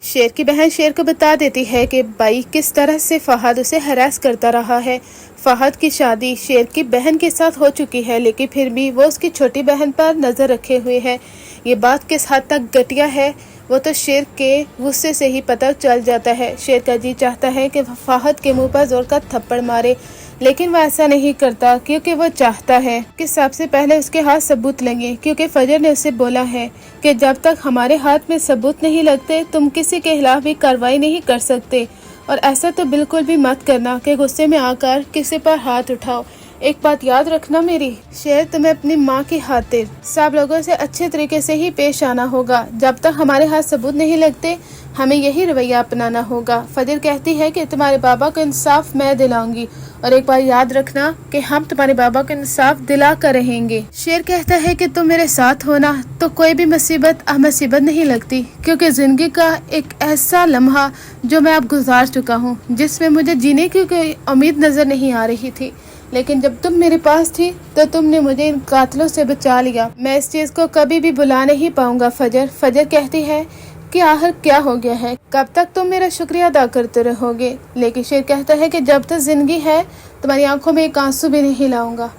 शेर की बहन शेर को बता देती है कि भाई किस तरह से फहद उसे हरास करता रहा है। फहद की शादी शेर की बहन के साथ हो चुकी है, लेकिन फिर भी वो उसकी छोटी बहन पर नज़र रखे हुए है। ये बात किस हद तक घटिया है वो तो शेर के गुस्से से ही पता चल जाता है। शेर का जी चाहता है कि फहद के मुंह पर जोर का थप्पड़ मारे, लेकिन वो ऐसा नहीं करता क्योंकि वो चाहता है कि सबसे पहले उसके हाथ सबूत लगे, क्योंकि फजर ने उसे बोला है कि जब तक हमारे हाथ में सबूत नहीं लगते तुम किसी के खिलाफ भी कार्रवाई नहीं कर सकते। और ऐसा तो बिल्कुल भी मत करना कि गुस्से में आकर किसी पर हाथ उठाओ। एक बात याद रखना मेरी, शेर तुम्हें अपनी माँ की खातिर सब लोगों से अच्छे तरीके से ही पेश आना होगा। जब तक हमारे हाथ सबूत नहीं लगते हमें यही रवैया अपनाना होगा। फजर कहती है कि तुम्हारे बाबा को इंसाफ मैं दिलाऊंगी, और एक बार याद रखना कि हम तुम्हारे बाबा को इंसाफ दिला कर रहेंगे। शेर कहता है कि तुम मेरे साथ होना तो कोई भी मुसीबत मुसीबत नहीं लगती, क्योंकि जिंदगी का एक ऐसा लम्हा जो मैं अब गुजार चुका हूँ, जिसमें मुझे जीने की कोई उम्मीद नजर नहीं आ रही थी, लेकिन जब तुम मेरे पास थी तो तुमने मुझे इन कातलों से बचा लिया। मैं इस चीज को कभी भी भुला नहीं पाऊंगा। फजर कहती है कि आखिर क्या हो गया है, कब तक तुम मेरा शुक्रिया अदा करते रहोगे। लेकिन शेर कहता है कि जब तक जिंदगी है तुम्हारी आंखों में एक आंसू भी नहीं लाऊंगा,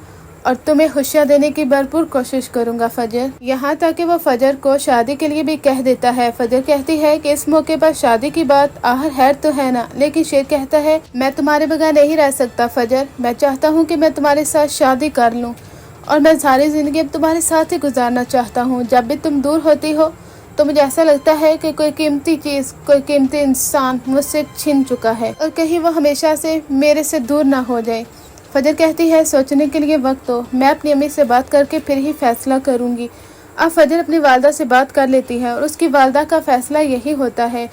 और तुम्हें खुशियाँ देने की भरपूर कोशिश करूंगा फजर। यहाँ तक कि वो फजर को शादी के लिए भी कह देता है। फजर कहती है कि इस मौके पर शादी की बात आखिर है तो है ना, लेकिन शेर कहता है मैं तुम्हारे बगैर नहीं रह सकता फजर। मैं चाहता हूँ कि मैं तुम्हारे साथ शादी कर लूँ, और मैं सारी जिंदगी अब तुम्हारे साथ ही गुजारना चाहता हूँ। जब भी तुम दूर होती हो तो मुझे ऐसा लगता है कि कोई कीमती चीज़, कोई कीमती इंसान मुझसे छिन चुका है, और कहीं वो हमेशा से मेरे से दूर ना हो जाए। फजर कहती है सोचने के लिए वक्त हो, मैं अपनी अम्मी से बात करके फिर ही फैसला करूंगी। अब फजर अपनी वालदा से बात कर लेती है, और उसकी वालदा का फैसला यही होता है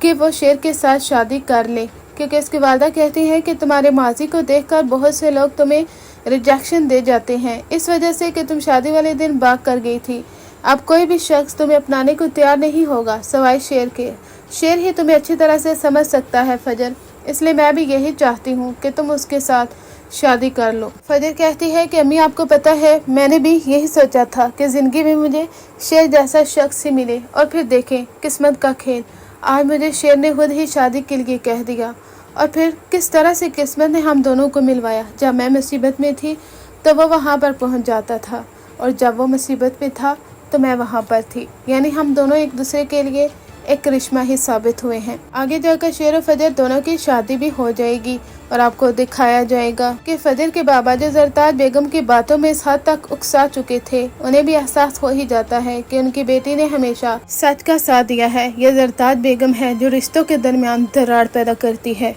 कि वो शेर के साथ शादी कर ले, क्योंकि उसकी वालदा कहती है कि तुम्हारे माजी को देखकर बहुत से लोग तुम्हें रिजेक्शन दे जाते हैं, इस वजह से कि तुम शादी वाले दिन भाग कर गई थी। अब कोई भी शख्स तुम्हें अपनाने को तैयार नहीं होगा सवाए शेर के। शेर ही तुम्हें अच्छी तरह से समझ सकता है फजर, इसलिए मैं भी यही चाहती हूँ कि तुम उसके साथ शादी कर लो। फजर कहती है कि अम्मी आपको पता है मैंने भी यही सोचा था कि ज़िंदगी में मुझे शेर जैसा शख्स ही मिले, और फिर देखें किस्मत का खेल, आज मुझे शेर ने खुद ही शादी के लिए कह दिया। और फिर किस तरह से किस्मत ने हम दोनों को मिलवाया। जब मैं मुसीबत में थी तो वो वहाँ पर पहुँच जाता था, और जब वो मुसीबत में था तो मैं वहाँ पर थी, यानी हम दोनों एक दूसरे के लिए एक करिश्मा ही साबित हुए हैं। आगे जाकर शेर और फजर दोनों की शादी भी हो जाएगी, और आपको दिखाया जाएगा कि फजर के बाबा जो जरताज बेगम की बातों में इस हद तक उकसा चुके थे, उन्हें भी एहसास हो ही जाता है कि उनकी बेटी ने हमेशा सच का साथ दिया है। यह जरताज बेगम है जो रिश्तों के दरमियान दरार पैदा करती है।